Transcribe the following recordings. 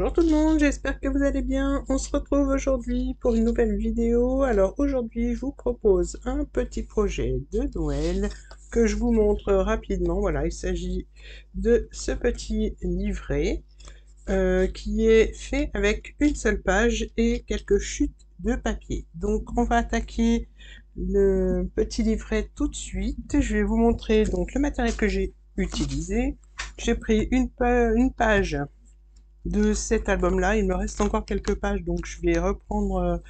Bonjour tout le monde, j'espère que vous allez bien. On se retrouve aujourd'hui pour une nouvelle vidéo. Alors aujourd'hui, je vous propose un petit projet de Noël que je vous montre rapidement. Voilà, il s'agit de ce petit livret qui est fait avec une seule page et quelques chutes de papier. Donc on va attaquer le petit livret tout de suite. Je vais vous montrer donc le matériel que j'ai utilisé. J'ai pris une page de cet album-là. Il me reste encore quelques pages, donc je vais reprendre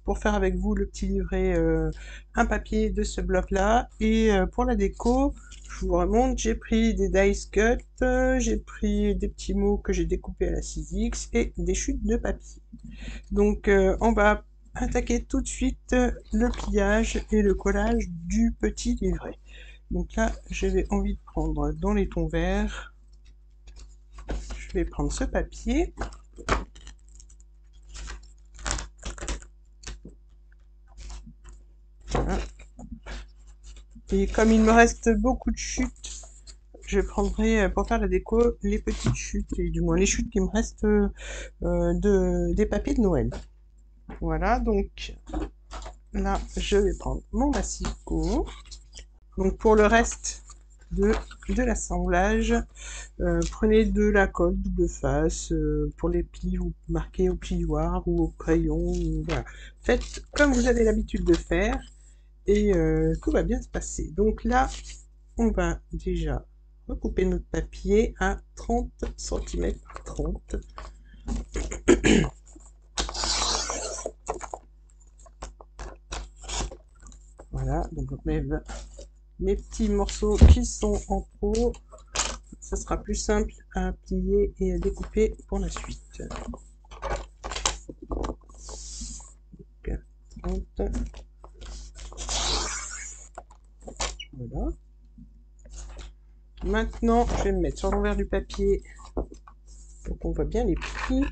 pour faire avec vous le petit livret, un papier de ce bloc-là. Et pour la déco, je vous remonte, j'ai pris des dice cut, j'ai pris des petits mots que j'ai découpés à la 6X et des chutes de papier. Donc on va attaquer tout de suite le pliage et le collage du petit livret. Donc là, j'avais envie de prendre dans les tons verts. Je vais prendre ce papier. Voilà. Et comme il me reste beaucoup de chutes, je prendrai pour faire la déco les petites chutes, et du moins les chutes qui me restent des papiers de Noël. Voilà, donc là je vais prendre mon massicot. Donc pour le reste de l'assemblage, prenez de la colle double face pour les plis, vous marquez au plioir ou au crayon. Voilà. Faites comme vous avez l'habitude de faire et tout va bien se passer. Donc là, on va déjà recouper notre papier à 30 cm par 30. Voilà, donc j'enlève mes petits morceaux qui sont en trop. Ça sera plus simple à plier et à découper pour la suite. Donc, 30. Voilà. Maintenant, je vais me mettre sur l'envers du papier pour qu'on voit bien les plis.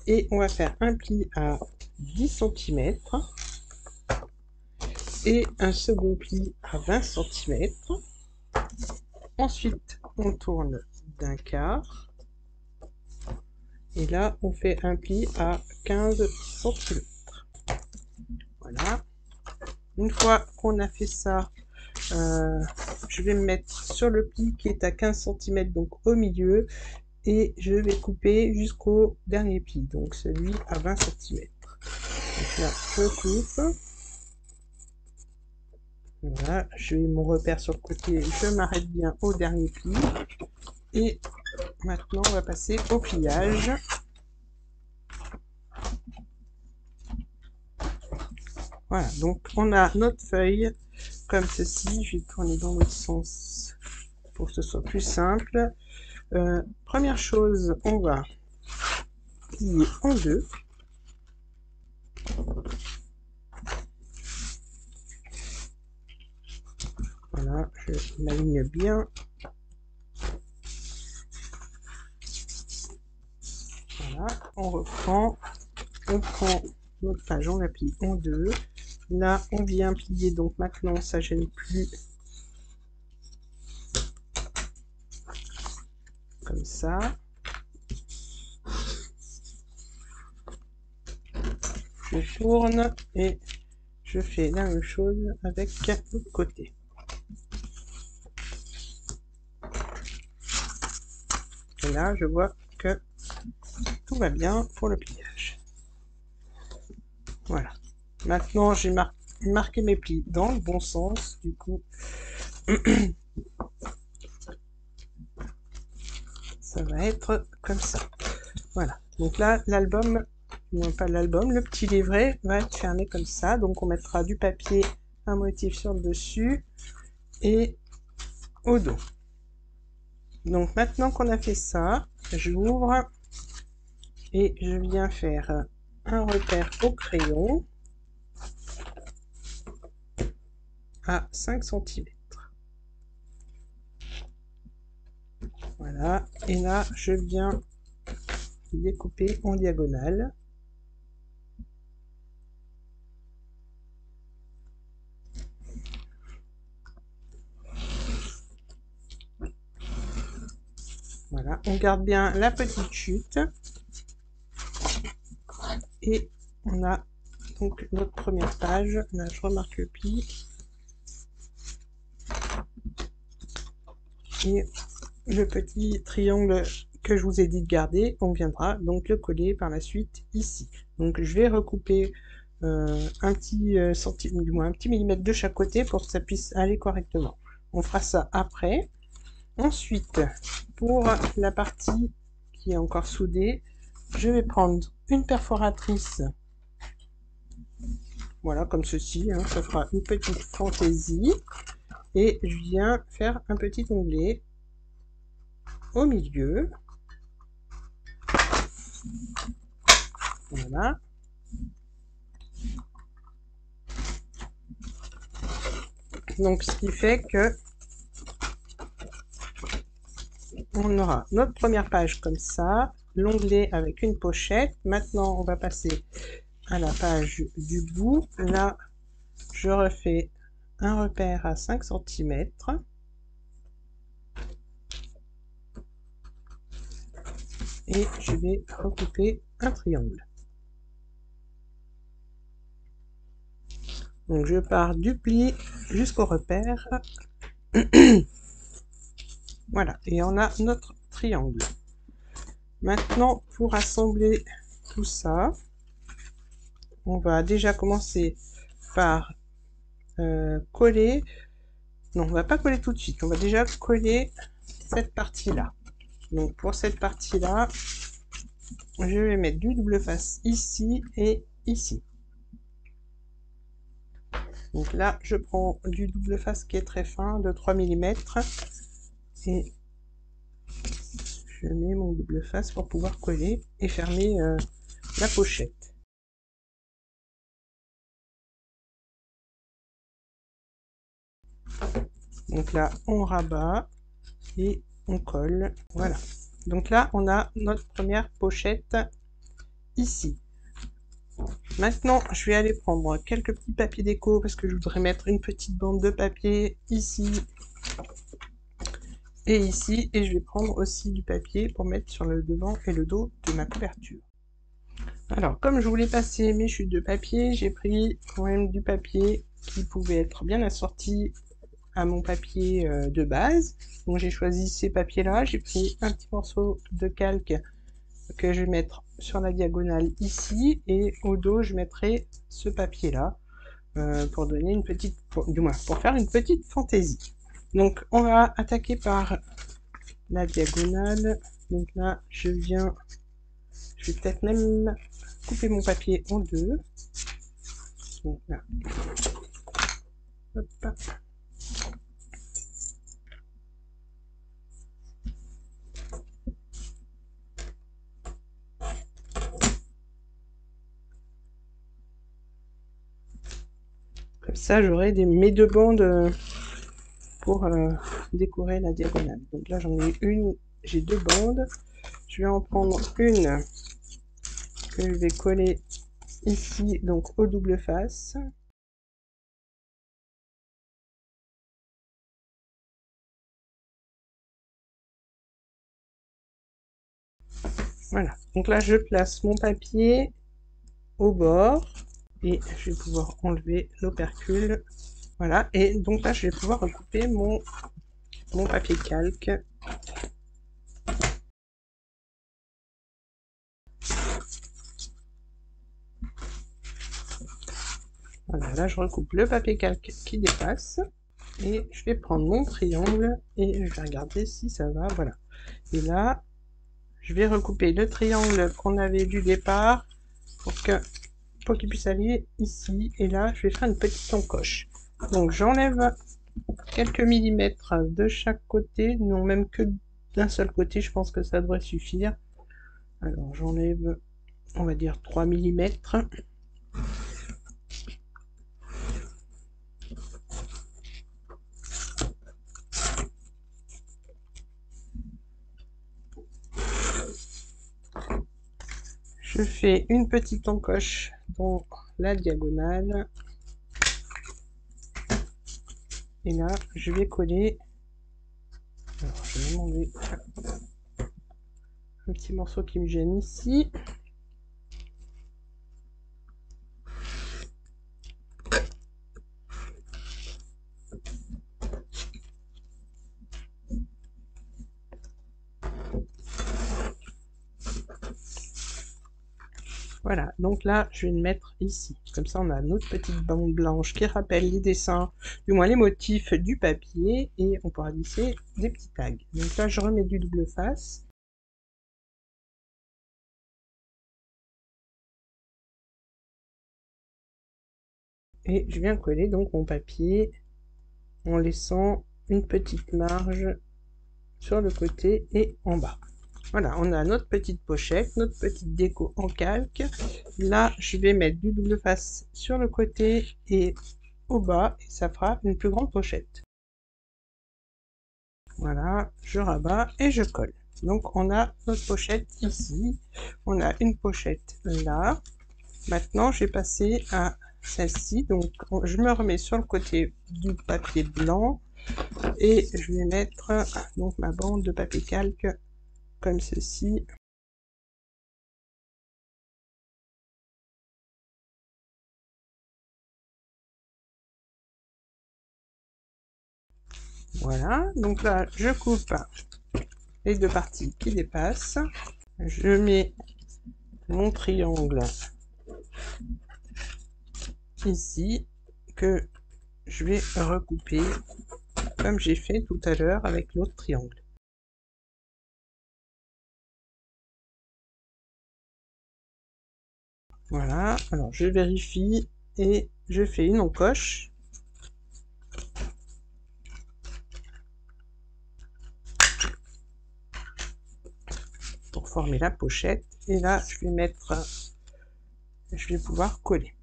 Et on va faire un pli à 10 cm et un second pli à 20 cm. Ensuite, on tourne d'un quart. Et là, on fait un pli à 15 cm. Voilà. Une fois qu'on a fait ça, je vais me mettre sur le pli qui est à 15 cm, donc au milieu. Et je vais couper jusqu'au dernier pli, donc celui à 20 cm. Donc là, je coupe. Voilà, j'ai mon repère sur le côté, je m'arrête bien au dernier pli. Et maintenant, on va passer au pliage. Voilà, donc on a notre feuille comme ceci. Je vais tourner dans l'autre sens pour que ce soit plus simple. Première chose, on va plier en deux. Voilà, je m'aligne bien. Voilà, on reprend, on prend notre page, on la plie en deux. Là, on vient plier, donc maintenant, ça gêne plus. Comme ça. Je tourne et je fais la même chose avec l'autre côté. Et là, je vois que tout va bien pour le pliage. Voilà. Maintenant, j'ai marqué mes plis dans le bon sens. Du coup, ça va être comme ça. Voilà. Donc là, l'album, non pas l'album, le petit livret va être fermé comme ça. Donc on mettra du papier, un motif sur le dessus et au dos. Donc maintenant qu'on a fait ça, j'ouvre et je viens faire un repère au crayon à 5 cm. Voilà, et là je viens découper en diagonale. Voilà, on garde bien la petite chute. Et on a donc notre première page. Là, je remarque le pli. Et le petit triangle que je vous ai dit de garder, on viendra donc le coller par la suite ici. Donc je vais recouper un petit centimètre, du moins un petit millimètre de chaque côté pour que ça puisse aller correctement. On fera ça après. Ensuite, pour la partie qui est encore soudée, je vais prendre une perforatrice, voilà, comme ceci, hein, ça fera une petite fantaisie, et je viens faire un petit onglet au milieu, voilà. Donc ce qui fait que on aura notre première page comme ça, l'onglet avec une pochette. Maintenant on va passer à la page du bout. Là je refais un repère à 5 cm. Et je vais recouper un triangle. Donc je pars du pli jusqu'au repère. Voilà, et on a notre triangle. Maintenant, pour assembler tout ça, on va déjà commencer par coller. Non, on va pas coller tout de suite. On va déjà coller cette partie-là. Donc pour cette partie-là, je vais mettre du double face ici et ici. Donc là, je prends du double face qui est très fin, de 3 mm, et je mets mon double face pour pouvoir coller et fermer la pochette. Donc là, on rabat et on colle. Voilà. Donc là, on a notre première pochette ici. Maintenant, je vais aller prendre quelques petits papiers déco parce que je voudrais mettre une petite bande de papier ici et ici. Et je vais prendre aussi du papier pour mettre sur le devant et le dos de ma couverture. Alors, comme je voulais passer mes chutes de papier, j'ai pris quand même du papier qui pouvait être bien assorti à mon papier de base. Donc j'ai choisi ces papiers-là. J'ai pris un petit morceau de calque que je vais mettre sur la diagonale ici, et au dos je mettrai ce papier-là pour donner une petite, du moins pour faire une petite fantaisie. Donc on va attaquer par la diagonale. Donc là je vais peut-être même couper mon papier en deux. Donc là, hop. Comme ça j'aurai mes deux bandes pour décorer la diagonale. Donc là j'en ai une, j'ai deux bandes. Je vais en prendre une que je vais coller ici, donc au double face. Voilà, donc là je place mon papier au bord et je vais pouvoir enlever l'opercule. Voilà, et donc là je vais pouvoir recouper mon papier calque. Voilà, là je recoupe le papier calque qui dépasse. Et je vais prendre mon triangle et je vais regarder si ça va. Voilà. Et là, je vais recouper le triangle qu'on avait du départ pour qu'il puisse aller ici. Et là, je vais faire une petite encoche. Donc j'enlève quelques millimètres de chaque côté, non même que d'un seul côté, je pense que ça devrait suffire. Alors j'enlève, on va dire 3 mm. Je fais une petite encoche dans la diagonale. Et là, je vais coller. Alors, je vais m'enlever un petit morceau qui me gêne ici. Voilà, donc là, je vais le mettre ici. Comme ça, on a notre petite bande blanche qui rappelle les dessins, du moins les motifs du papier, et on pourra glisser des petits tags. Donc là, je remets du double face. Et je viens coller donc mon papier en laissant une petite marge sur le côté et en bas. Voilà, on a notre petite pochette, notre petite déco en calque. Là, je vais mettre du double face sur le côté et au bas, et ça fera une plus grande pochette. Voilà, je rabats et je colle. Donc on a notre pochette ici, on a une pochette là. Maintenant, je vais passer à celle-ci. Donc je me remets sur le côté du papier blanc et je vais mettre donc ma bande de papier calque comme ceci. Voilà, donc là je coupe les deux parties qui dépassent. Je mets mon triangle ici que je vais recouper comme j'ai fait tout à l'heure avec l'autre triangle. Voilà, alors je vérifie et je fais une encoche. Pour former la pochette. Et là, je vais pouvoir coller.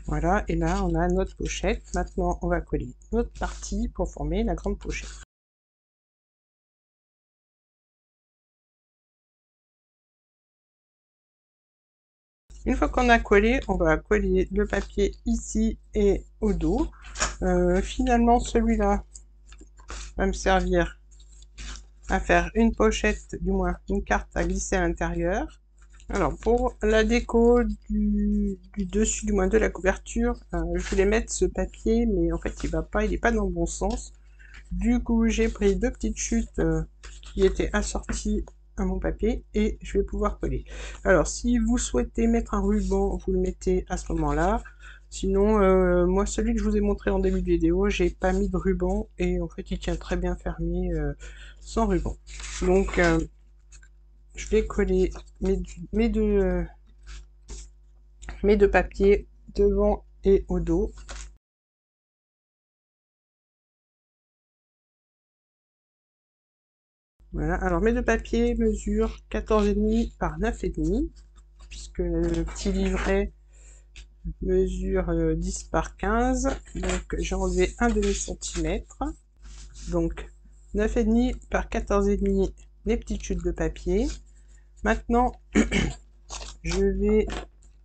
Voilà, et là, on a notre pochette. Maintenant, on va coller notre partie pour former la grande pochette. Une fois qu'on a collé, on va coller le papier ici et au dos. Finalement, celui-là va me servir à faire une pochette, du moins une carte à glisser à l'intérieur. Alors pour la déco du dessus, du moins de la couverture, je voulais mettre ce papier, mais en fait il va pas, il est pas dans le bon sens. Du coup j'ai pris deux petites chutes qui étaient assorties à mon papier et je vais pouvoir coller. Alors si vous souhaitez mettre un ruban, vous le mettez à ce moment-là. Sinon, moi celui que je vous ai montré en début de vidéo, j'ai pas mis de ruban et en fait il tient très bien fermé sans ruban. Donc je vais coller mes deux papiers devant et au dos. Voilà, alors mes deux papiers mesurent 14,5 par 9,5, puisque le petit livret mesure 10 par 15, donc j'ai enlevé un demi-centimètre. Donc 9,5 par 14,5 les petites chutes de papier. Maintenant, je vais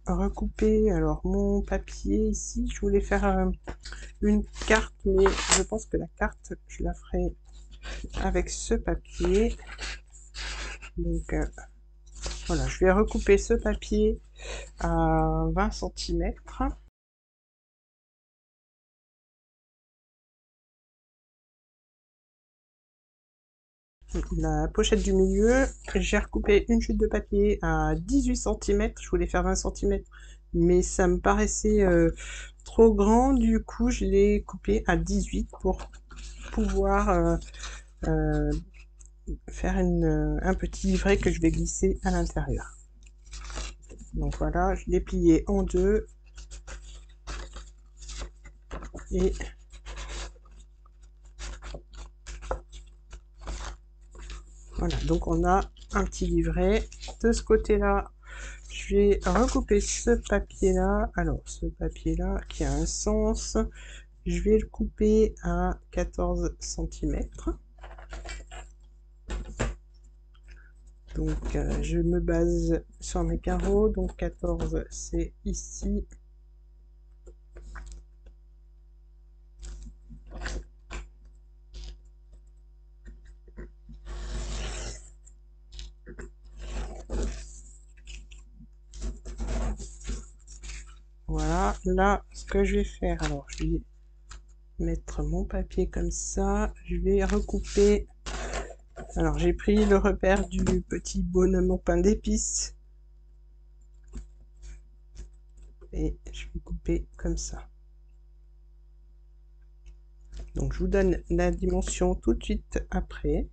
recouper alors mon papier ici. Je voulais faire une carte, mais je pense que la carte, je la ferai avec ce papier. Donc voilà, je vais recouper ce papier à 20 cm. La pochette du milieu, j'ai recoupé une chute de papier à 18 cm. Je voulais faire 20 cm, mais ça me paraissait trop grand. Du coup, je l'ai coupé à 18 pour pouvoir faire un petit livret que je vais glisser à l'intérieur. Donc voilà, je l'ai plié en deux et voilà, donc on a un petit livret. De ce côté-là, je vais recouper ce papier-là. Alors, ce papier-là qui a un sens, je vais le couper à 14 cm. Donc, je me base sur mes carreaux. Donc, 14, c'est ici. Voilà, là, ce que je vais faire, alors je vais mettre mon papier comme ça. Je vais recouper. Alors j'ai pris le repère du petit bonhomme au pain d'épices. Et je vais couper comme ça. Donc je vous donne la dimension tout de suite après.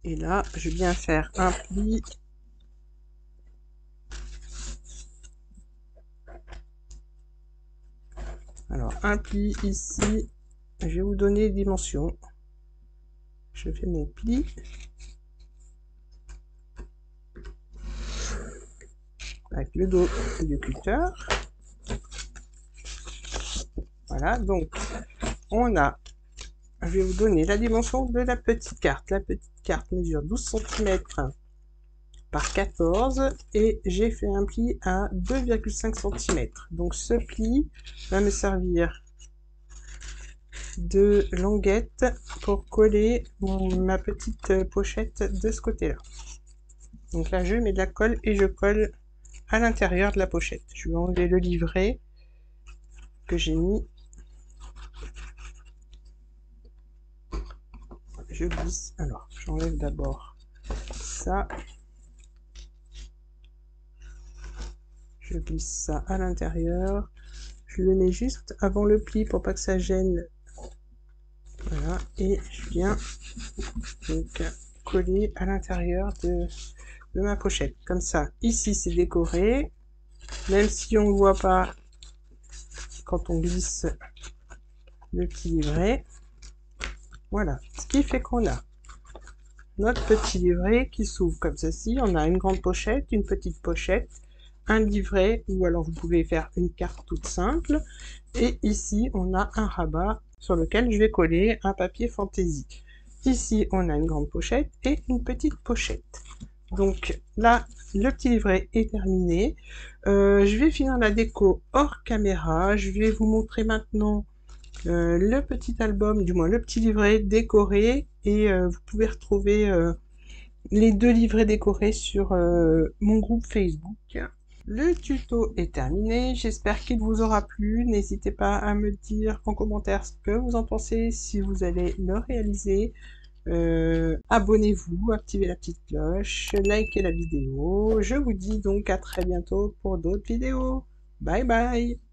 Et là, je viens faire un pli. Alors, un pli ici. Je vais vous donner les dimensions. Je fais mon pli. Avec le dos du cutter. Voilà, donc on a, je vais vous donner la dimension de la petite carte. La petite carte mesure 12 cm par 14 et j'ai fait un pli à 2,5 cm. Donc ce pli va me servir de languette pour coller ma petite pochette de ce côté-là. Donc là je mets de la colle et je colle à l'intérieur de la pochette. Je vais enlever le livret que j'ai mis. Je glisse. Alors, j'enlève d'abord ça. Je glisse ça à l'intérieur. Je le mets juste avant le pli pour pas que ça gêne. Voilà. Et je viens donc coller à l'intérieur de ma pochette. Comme ça, ici c'est décoré. Même si on ne voit pas quand on glisse le petit livret. Voilà. Ce qui fait qu'on a notre petit livret qui s'ouvre comme ceci. On a une grande pochette, une petite pochette, un livret, ou alors vous pouvez faire une carte toute simple. Et ici, on a un rabat sur lequel je vais coller un papier fantaisie. Ici, on a une grande pochette et une petite pochette. Donc là, le petit livret est terminé. Je vais finir la déco hors caméra. Je vais vous montrer maintenant le petit album, du moins le petit livret décoré, et vous pouvez retrouver les deux livrets décorés sur mon groupe Facebook. Le tuto est terminé, j'espère qu'il vous aura plu. N'hésitez pas à me dire en commentaire ce que vous en pensez, si vous allez le réaliser. Abonnez-vous, activez la petite cloche, likez la vidéo. Je vous dis donc à très bientôt pour d'autres vidéos. Bye bye!